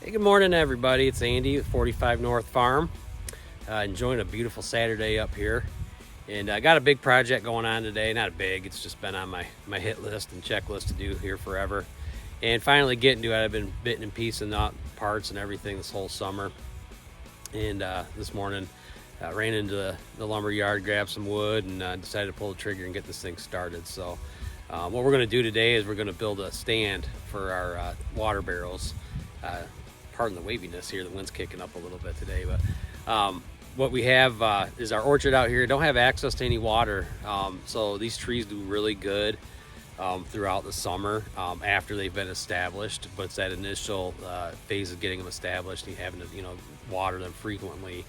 Hey, good morning, everybody. It's Andy at 45 North Farm. Enjoying a beautiful Saturday up here. And I got a big project going on today. Not big, it's just been on my hit list and checklist to do here forever. And finally getting to it. I've been bitten and piecing out parts and everything this whole summer. And this morning, ran into the lumber yard, grabbed some wood, and decided to pull the trigger and get this thing started. So what we're going to do today is we're going to build a stand for our water barrels. Pardon the waviness here, the wind's kicking up a little bit today, but what we have is our orchard out here. Don't have access to any water, so these trees do really good throughout the summer after they've been established, but it's that initial phase of getting them established and having to water them frequently.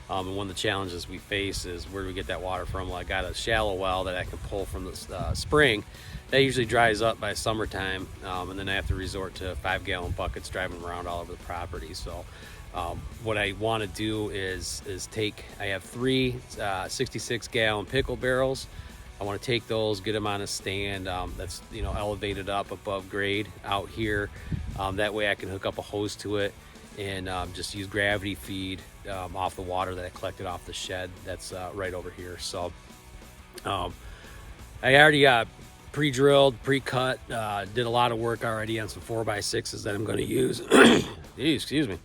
And one of the challenges we face is where do we get that water from? Well, I got a shallow well that I can pull from the spring. That usually dries up by summertime, and then I have to resort to 5-gallon buckets driving around all over the property. So what I want to do is I have three 66-gallon pickle barrels. I want to take those, get them on a stand that's elevated up above grade out here. That way I can hook up a hose to it and just use gravity feed off the water that I collected off the shed that's right over here. So I already pre-drilled, pre-cut, did a lot of work already on some 4x6s that I'm going to use. Excuse me.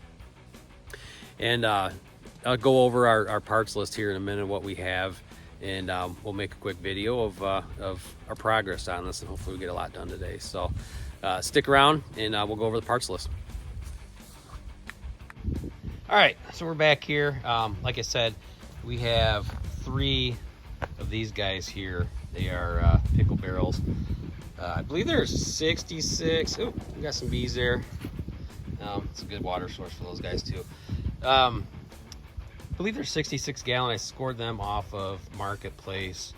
And I'll go over our parts list here in a minute, what we have, and we'll make a quick video of our progress on this, and hopefully we get a lot done today. So stick around and we'll go over the parts list. All right, so we're back here. Like I said, we have three of these guys here. They are pickle barrels. I believe there's 66. Oh, we got some bees there. It's a good water source for those guys too. I believe they're 66 gallon. I scored them off of Marketplace.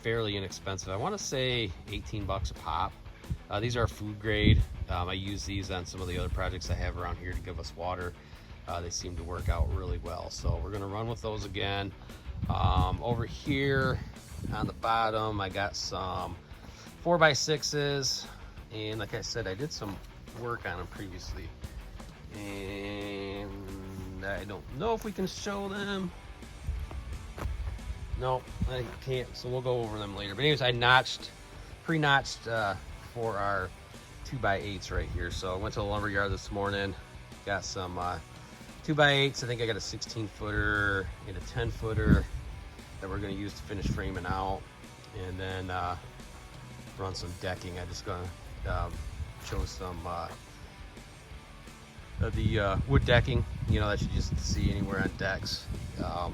Fairly inexpensive. I want to say 18 bucks a pop. These are food grade. I use these on some of the other projects I have around here to give us water. They seem to work out really well. So we're gonna run with those again. Over here on the bottom, I got some 4x6s, and like I said, I did some work on them previously, and I don't know if we can show them. No, I can't, so we'll go over them later. But anyways, I pre-notched for our 2x8s right here. So I went to the lumber yard this morning, got some 2x8s. I think I got a 16-footer and a 10-footer that we're going to use to finish framing out, and then run some decking. I just gonna show some the wood decking, that you just see anywhere on decks. I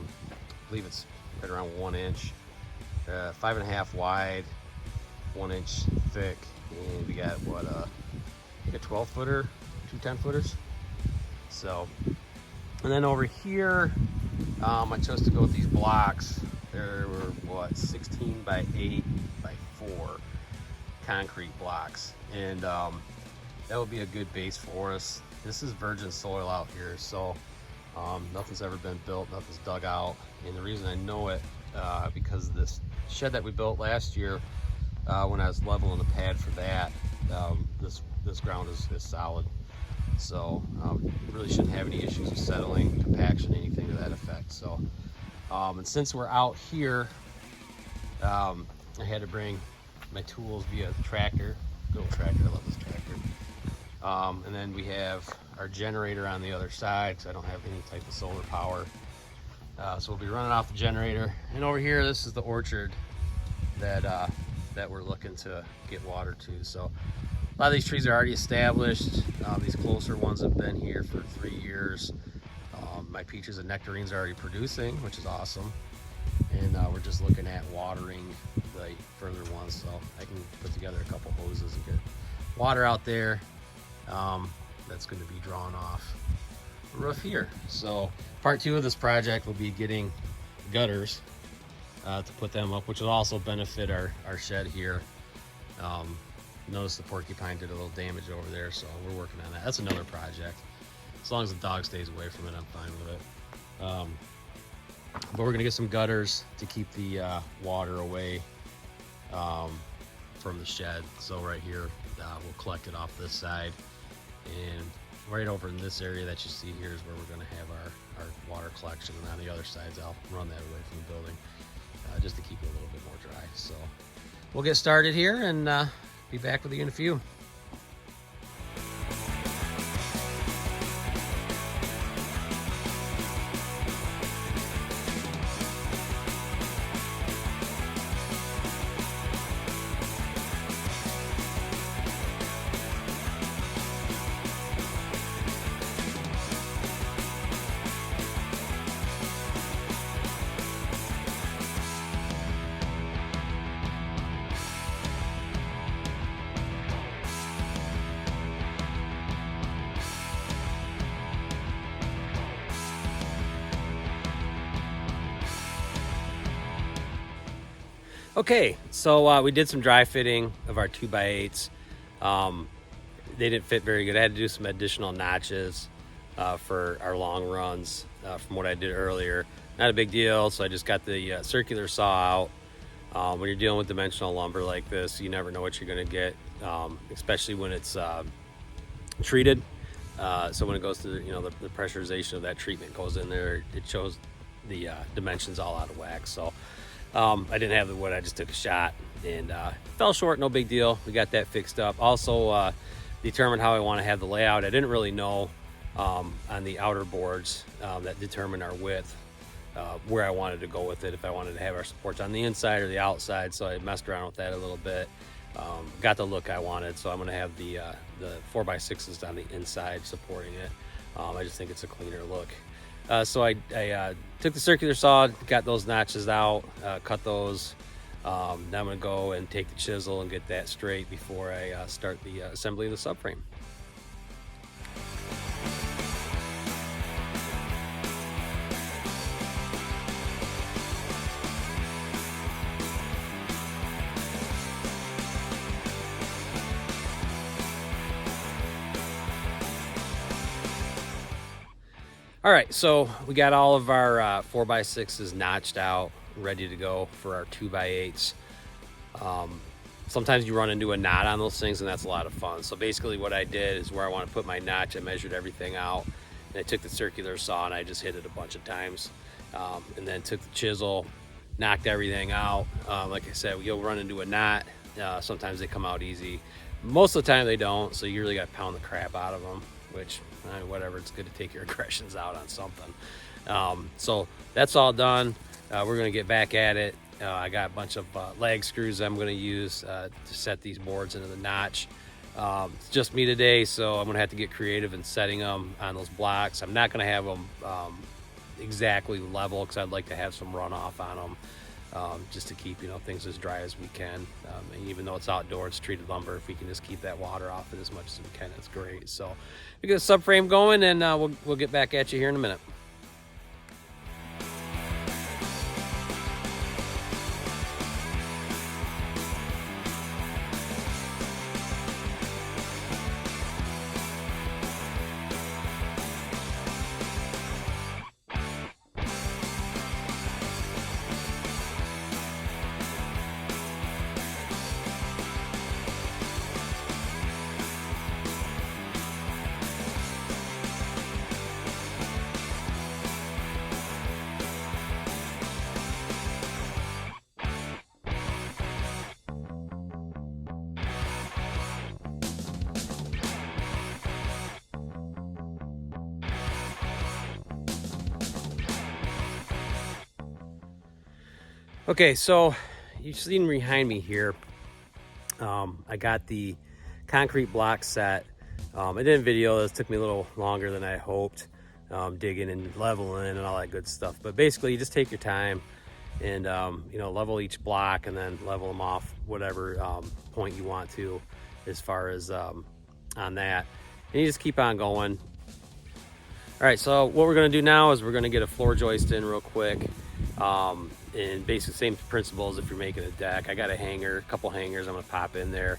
believe it's right around 1 inch, 5.5 wide, 1 inch thick, and we got what I think a 12-footer, 2 10-footers. So, and then over here, I chose to go with these blocks. There were what 16 by 8 by 4 concrete blocks, and that would be a good base for us. This is virgin soil out here, so nothing's ever been built, nothing's dug out. And the reason I know it because this shed that we built last year, when I was leveling the pad for that, this ground is solid. So really shouldn't have any issues with settling, compaction, anything to that effect. So and since we're out here, I had to bring my tools via the tractor. Good old tractor, I love this tractor. And then we have our generator on the other side because I don't have any type of solar power. So we'll be running off the generator. And over here, this is the orchard that we're looking to get water to. So a lot of these trees are already established. These closer ones have been here for 3 years. My peaches and nectarines are already producing, which is awesome. And we're just looking at watering the further ones, so I can put together a couple hoses and get water out there. That's going to be drawn off the roof here. So part 2 of this project will be getting gutters to put them up, which will also benefit our shed here. Notice the porcupine did a little damage over there, so we're working on that. That's another project. As long as the dog stays away from it, I'm fine with it. But we're gonna get some gutters to keep the water away from the shed. So right here, we'll collect it off this side and right over in this area that you see here is where we're going to have our water collection, and on the other sides I'll run that away from the building just to keep it a little bit more dry. So we'll get started here and be back with you in a few. Okay, so we did some dry fitting of our 2x8s. They didn't fit very good. I had to do some additional notches for our long runs from what I did earlier. Not a big deal, so I just got the circular saw out. When you're dealing with dimensional lumber like this, you never know what you're going to get, especially when it's treated. So when it goes through, the pressurization of that treatment goes in there, it shows the dimensions all out of whack. So I didn't have the wood. I just took a shot and fell short. No big deal. We got that fixed up. Also determined how I want to have the layout. I didn't really know on the outer boards that determine our width where I wanted to go with it, if I wanted to have our supports on the inside or the outside. So I messed around with that a little bit. Got the look I wanted, so I'm going to have the 4x6s on the inside supporting it. I just think it's a cleaner look. So I took the circular saw, got those notches out, cut those. Now I'm going to go and take the chisel and get that straight before I start the assembly of the subframe. All right, so we got all of our 4x6s notched out, ready to go for our 2x8s. Sometimes you run into a knot on those things, and that's a lot of fun. So basically what I did is where I want to put my notch, I measured everything out, and I took the circular saw and I just hit it a bunch of times, and then took the chisel, knocked everything out. Like I said, you'll run into a knot. Sometimes they come out easy. Most of the time they don't, so you really got to pound the crap out of them, which whatever, it's good to take your aggressions out on something. So that's all done. We're going to get back at it. I got a bunch of lag screws I'm going to use to set these boards into the notch. It's just me today, so I'm going to have to get creative in setting them on those blocks. I'm not going to have them exactly level because I'd like to have some runoff on them. Just to keep things as dry as we can, and even though it's outdoor, it's treated lumber. If we can just keep that water off it as much as we can, it's great. So we get a subframe going, and we'll get back at you here in a minute. Okay, so you've seen behind me here, I got the concrete block set. I did a video. This took me a little longer than I hoped, digging and leveling and all that good stuff. But basically, you just take your time and level each block and then level them off whatever point you want to, as far as on that. And you just keep on going. All right, so what we're going to do now is we're going to get a floor joist in real quick. And basically same principle as if you're making a deck. I got a hanger, a couple hangers I'm going to pop in there.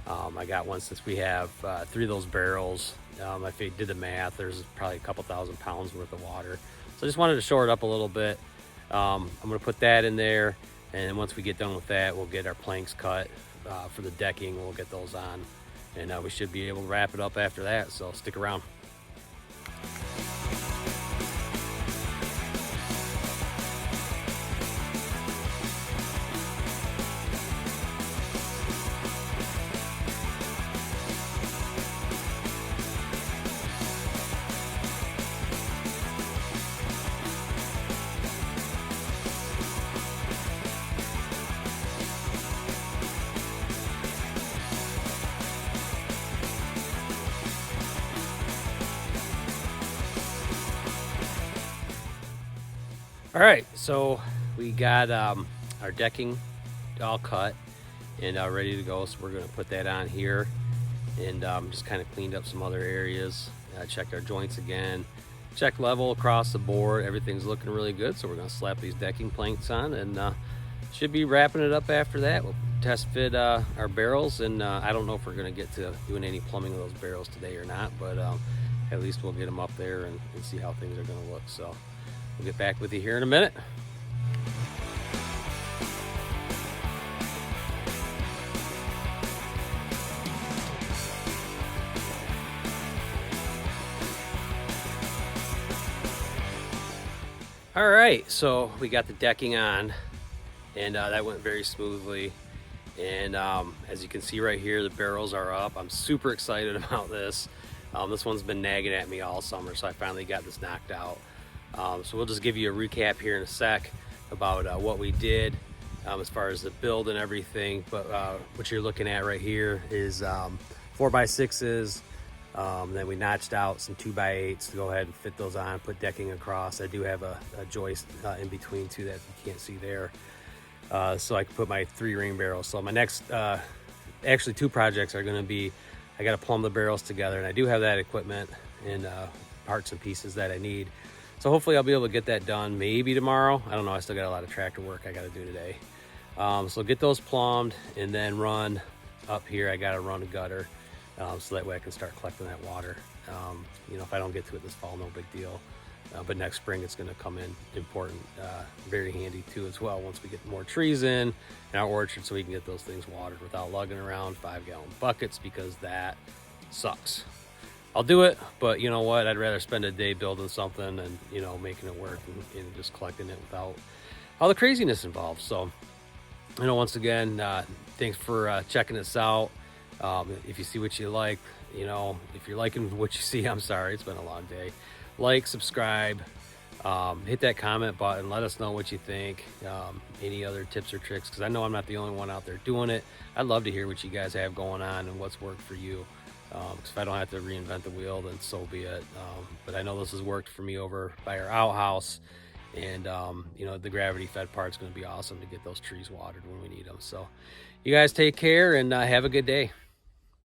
I got one, since we have 3 of those barrels. If you did the math, there's probably a couple thousand pounds worth of water. So I just wanted to shore it up a little bit. I'm going to put that in there, and once we get done with that, we'll get our planks cut for the decking. We'll get those on, and we should be able to wrap it up after that, so stick around. All right, so we got our decking all cut and ready to go. So we're gonna put that on here, and just kind of cleaned up some other areas. Checked our joints again, check level across the board. Everything's looking really good. So we're gonna slap these decking planks on, and should be wrapping it up after that. We'll test fit our barrels, and I don't know if we're gonna get to doing any plumbing of those barrels today or not, but at least we'll get them up there and see how things are gonna look. So we'll get back with you here in a minute. All right, so we got the decking on, and that went very smoothly. And as you can see right here, the barrels are up. I'm super excited about this. This one's been nagging at me all summer, so I finally got this knocked out. So we'll just give you a recap here in a sec about what we did as far as the build and everything. But what you're looking at right here is 4x6s. Then we notched out some 2x8s to go ahead and fit those on, put decking across. I do have a joist in between two that you can't see there. So I can put my 3-ring barrels. So my next, actually 2 projects are gonna be, I gotta plumb the barrels together, and I do have that equipment and parts and pieces that I need. So hopefully I'll be able to get that done maybe tomorrow. I don't know, I still got a lot of tractor work I gotta do today. So get those plumbed and then run up here. I gotta run a gutter. So that way I can start collecting that water. You know, if I don't get to it this fall, no big deal. But next spring it's gonna come in important, very handy too as well, once we get more trees in our orchard, so we can get those things watered without lugging around 5-gallon buckets, because that sucks. I'll do it, but you know what? I'd rather spend a day building something and, you know, making it work and just collecting it without all the craziness involved. So, you know, once again, thanks for checking us out. If you see what you like, you know, if you're liking what you see, I'm sorry, it's been a long day. Like, subscribe, hit that comment button, let us know what you think, any other tips or tricks, because I know I'm not the only one out there doing it. I'd love to hear what you guys have going on and what's worked for you. Because if I don't have to reinvent the wheel, then so be it. But I know this has worked for me over by our outhouse, and you know, the gravity fed part's going to be awesome to get those trees watered when we need them. So you guys take care and have a good day.